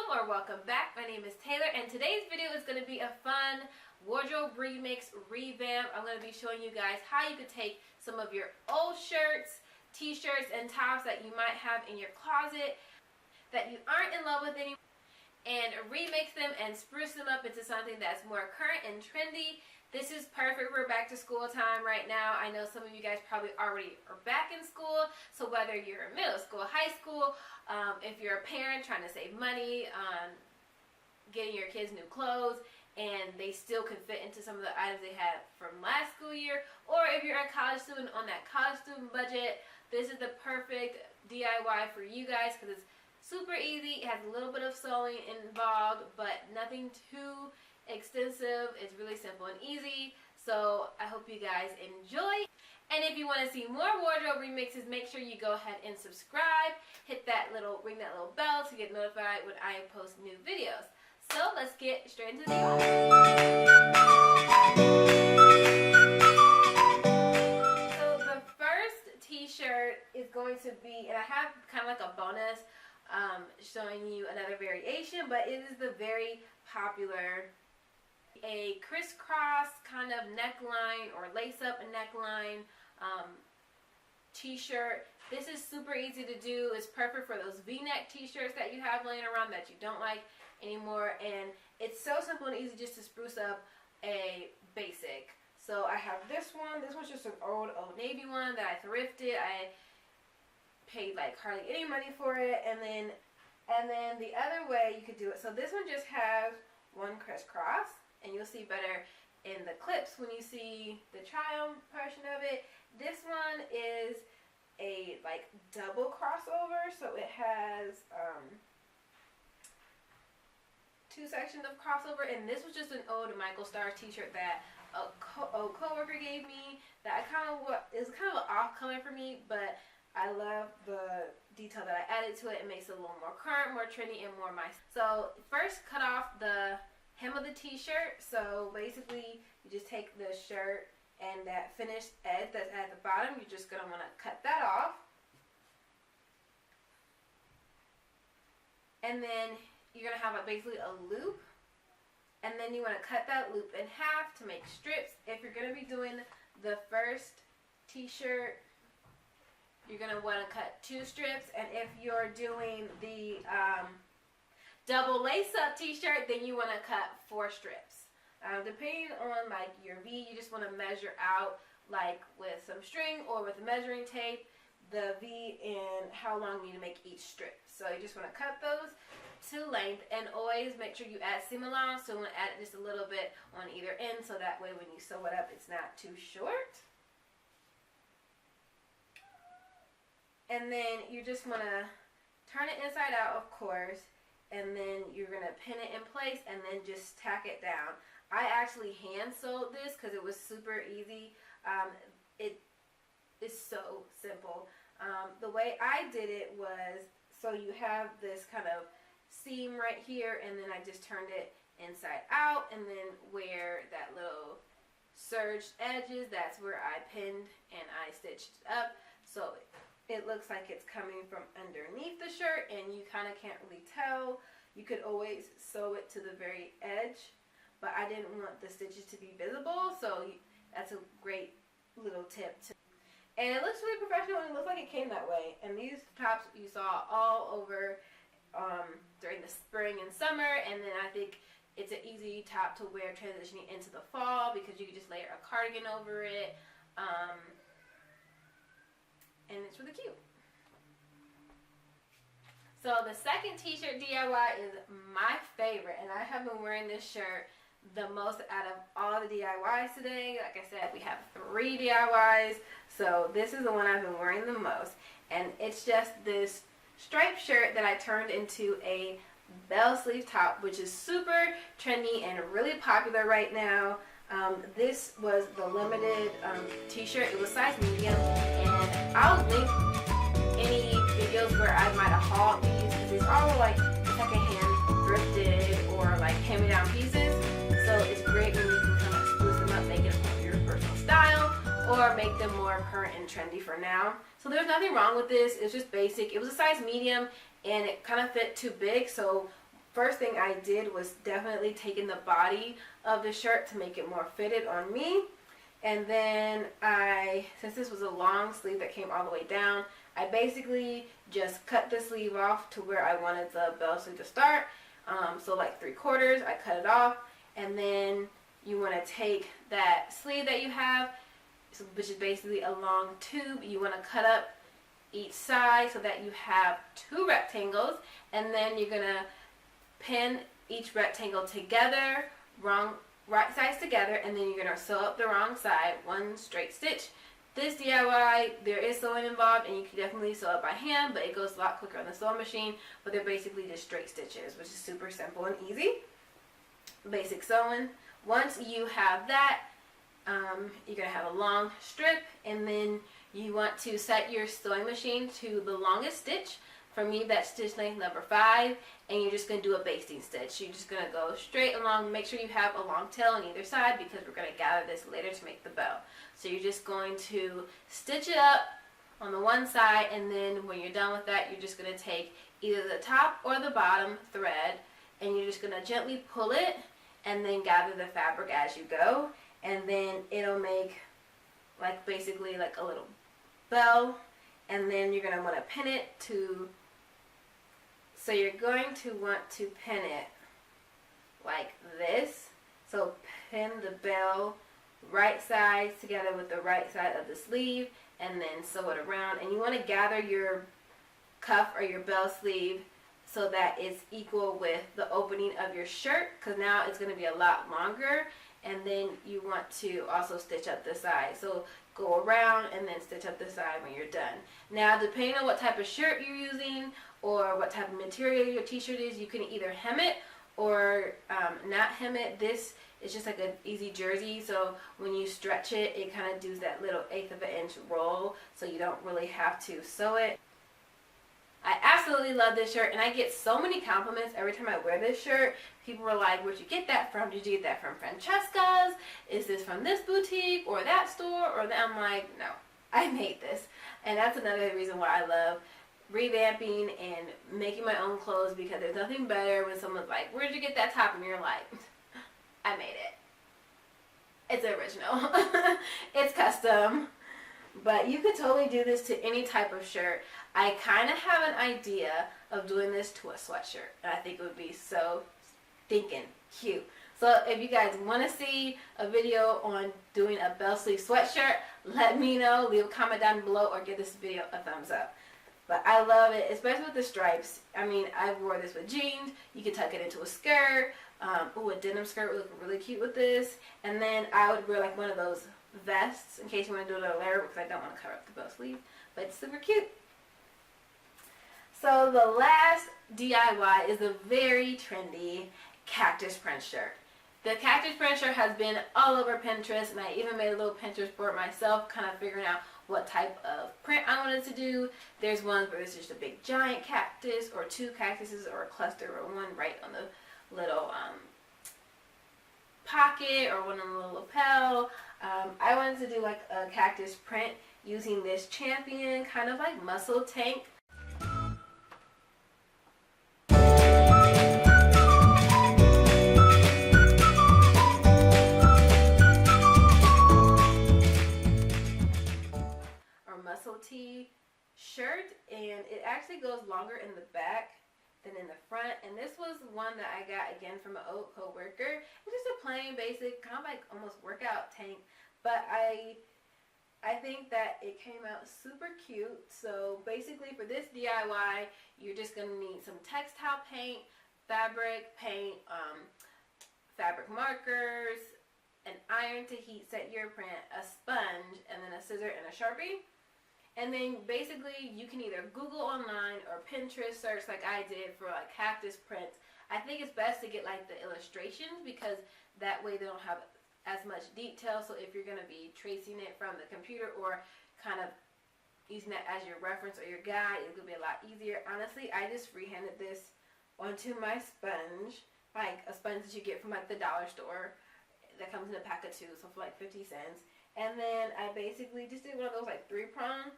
welcome or welcome back. My name is Taylor and today's video is going to be a fun wardrobe remix revamp. I'm going to be showing you guys how you could take some of your old shirts, t-shirts, and tops that you might have in your closet that you aren't in love with anymore and remix them and spruce them up into something that's more current and trendy. This is perfect for back to school time right now. I know some of you guys probably already are back in school, so whether you're in middle school, high school, if you're a parent trying to save money on getting your kids new clothes and they still can fit into some of the items they had from last school year, or if you're a college student on that college student budget, this is the perfect DIY for you guys because it's super easy. It has a little bit of sewing involved, but nothing too extensive. It's really simple and easy, so I hope you guys enjoy. And if you want to see more wardrobe remixes, make sure you go ahead and subscribe, ring that little bell to get notified when I post new videos. So let's get straight into the video. So the first t-shirt is going to be, and I have kind of like a bonus showing you another variation, but it is the very popular a crisscross kind of neckline or lace up neckline t-shirt. This is super easy to do. It's perfect for those v-neck t-shirts that you have laying around that you don't like anymore, and it's so simple and easy just to spruce up a basic. So I have this one. This one's just an old Navy one that I thrifted. I paid like hardly any money for it, and then the other way you could do it. So this one just has one crisscross, and you'll see better in the clips when you see the try-on portion of it. This one is a like double crossover, so it has two sections of crossover, and this was just an old Michael Stars t-shirt that a co-worker gave me that is kind of an off color for me, but I love the detail that I added to it. It makes it a little more current, more trendy, and more my. So first, cut off the hem of the t-shirt. So basically you just take the shirt and that finished edge that's at the bottom, you're just going to want to cut that off, and then you're going to have basically a loop, and then you want to cut that loop in half to make strips. If you're going to be doing the first t-shirt, you're going to want to cut 2 strips, and if you're doing the double lace-up t-shirt, then you want to cut 4 strips. Depending on like your V, you just want to measure out like with some string or with a measuring tape the V and how long you need to make each strip. So you just want to cut those to length, and always make sure you add seam allowance. So you want to add it just a little bit on either end, so that way when you sew it up, it's not too short. And then you just want to turn it inside out, of course, and then you're going to pin it in place and then just tack it down. I actually hand sewed this because it was super easy. It is so simple. The way I did it was, so you have this kind of seam right here, and then I just turned it inside out, and then where that little serged edge is, that's where I pinned and I stitched it up. So it looks like it's coming from underneath the shirt, and you kind of can't really tell. You could always sew it to the very edge, but I didn't want the stitches to be visible, so that's a great little tip. And it looks really professional, and it looks like it came that way. And these tops you saw all over during the spring and summer, and then I think it's an easy top to wear transitioning into the fall because you can just layer a cardigan over it. And it's really cute. So the second t-shirt DIY is my favorite, and I have been wearing this shirt the most out of all the DIYs today. Like I said, we have 3 DIYs, so this is the one I've been wearing the most, and it's just this striped shirt that I turned into a bell sleeve top, which is super trendy and really popular right now. This was the limited t-shirt. It was size medium, and I'll link any videos where I might have hauled these, because these are all like secondhand, thrifted, or like hand-me-down pieces. So it's great when you can kind of spruce them up, make it your personal style, or make them more current and trendy for now. So there's nothing wrong with this. It's just basic. It was a size medium, and it kind of fit too big, so first thing I did was definitely taking the body of the shirt to make it more fitted on me. And then since this was a long sleeve that came all the way down, I basically just cut the sleeve off to where I wanted the bell sleeve to start. So like 3/4, I cut it off. And then you want to take that sleeve that you have, which is basically a long tube. You want to cut up each side so that you have 2 rectangles. And then you're going to pin each rectangle together, right sides together, and then you're going to sew up the wrong side, 1 straight stitch. This DIY, there is sewing involved, and you can definitely sew it by hand, but it goes a lot quicker on the sewing machine. But they're basically just straight stitches, which is super simple and easy. Basic sewing. Once you have that, you're going to have a long strip, and then you want to set your sewing machine to the longest stitch. For me, that's stitch length number 5, and you're just going to do a basting stitch. You're just going to go straight along. Make sure you have a long tail on either side because we're going to gather this later to make the bow. So you're just going to stitch it up on the one side, and then when you're done with that, you're just going to take either the top or the bottom thread, and you're just going to gently pull it and then gather the fabric as you go, and then it'll make like basically like a little bow, and then you're going to want to pin it to. So you're going to want to pin it like this. So pin the bell right sides together with the right side of the sleeve, and then sew it around. And you want to gather your cuff or your bell sleeve so that it's equal with the opening of your shirt, because now it's going to be a lot longer. And then you want to also stitch up the side. So go around and then stitch up the side when you're done. Now, depending on what type of shirt you're using or what type of material your t-shirt is, you can either hem it or not hem it. This is just like an easy jersey, so when you stretch it, it kind of does that little 1/8 of an inch roll, so you don't really have to sew it. I absolutely love this shirt, and I get so many compliments every time I wear this shirt. People are like, where'd you get that from? Did you get that from Francesca's? Is this from this boutique or that store? Or that? I'm like, no, I made this. And that's another reason why I love revamping and making my own clothes, because there's nothing better when someone's like, where'd you get that top? And you're like, I made it. It's original. It's custom. But you could totally do this to any type of shirt. I kind of have an idea of doing this to a sweatshirt, and I think it would be so stinking cute. So if you guys want to see a video on doing a bell sleeve sweatshirt, let me know. Leave a comment down below or give this video a thumbs up. But I love it, especially with the stripes. I mean, I wore this with jeans. You could tuck it into a skirt. Ooh, a denim skirt would look really cute with this. And then I would wear like one of those vests in case you want to do it a layer, because I don't want to cover up the bell sleeve. But it's super cute. So the last DIY is a very trendy cactus print shirt. The cactus print shirt has been all over Pinterest, and I even made a little Pinterest board myself, kind of figuring out what type of print I wanted to do. There's ones where it's just a big giant cactus, or 2 cactuses, or a cluster, or one right on the little pocket, or one on the little lapel. I wanted to do like a cactus print using this Champion kind of like muscle tank. Tee shirt, and it actually goes longer in the back than in the front. And this was one that I got again from an old co-worker. It's just a plain basic kind of like almost workout tank, but I think that it came out super cute. So basically for this DIY, you're just going to need some textile paint, fabric paint, fabric markers, an iron to heat set your print, a sponge, and then a scissor and a Sharpie. And then basically you can either Google online or Pinterest search like I did for like cactus prints. I think it's best to get like the illustrations, because that way they don't have as much detail. So if you're going to be tracing it from the computer or kind of using that as your reference or your guide, it's going to be a lot easier. Honestly, I just freehanded this onto my sponge, like a sponge that you get from like the dollar store that comes in a pack of 2, so for like 50 cents. And then I basically just did one of those like 3-prong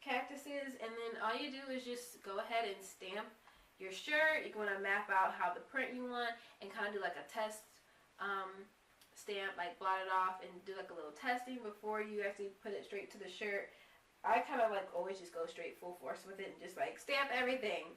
cactuses, and then all you do is just go ahead and stamp your shirt. You want to map out how the print you want and kind of do like a test stamp, like blot it off and do like a little testing before you actually put it straight to the shirt. I kind of like always just go straight full force with it and just like stamp everything.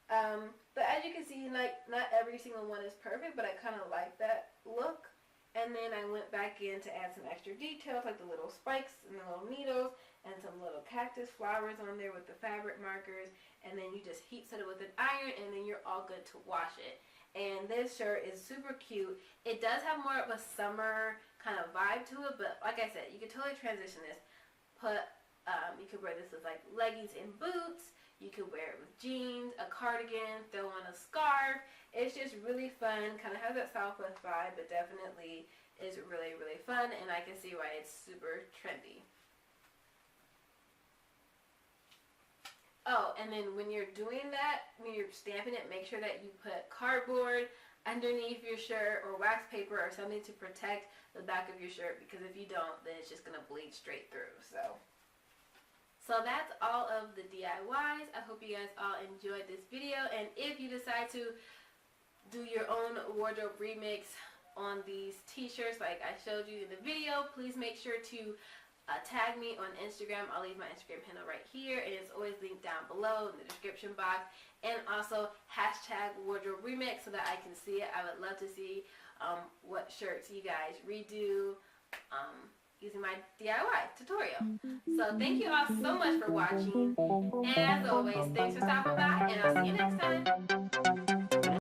But as you can see, like not every single one is perfect, but I kind of like that look. And then I went back in to add some extra details, like the little spikes and the little needles and some little cactus flowers on there with the fabric markers. And then you just heat set it with an iron, and then you're all good to wash it. And this shirt is super cute. It does have more of a summer kind of vibe to it, but like I said, you could totally transition this. You could wear this with like leggings and boots. You could wear it with jeans, a cardigan, throw on a scarf. It's just really fun. Kind of has that Southwest vibe, but definitely is really, really fun. And I can see why it's super trendy. Oh, and then when you're doing that, when you're stamping it, make sure that you put cardboard underneath your shirt or wax paper or something to protect the back of your shirt, because if you don't, then it's just going to bleed straight through. So that's all of the DIYs. I hope you guys all enjoyed this video, and if you decide to do your own wardrobe remix on these t-shirts like I showed you in the video, please make sure to tag me on Instagram. I'll leave my Instagram handle right here, and it's always linked down below in the description box. And also hashtag wardrobe remix so that I can see it. I would love to see what shirts you guys redo using my DIY tutorial. So thank you all so much for watching. And as always, thanks for stopping by, and I'll see you next time.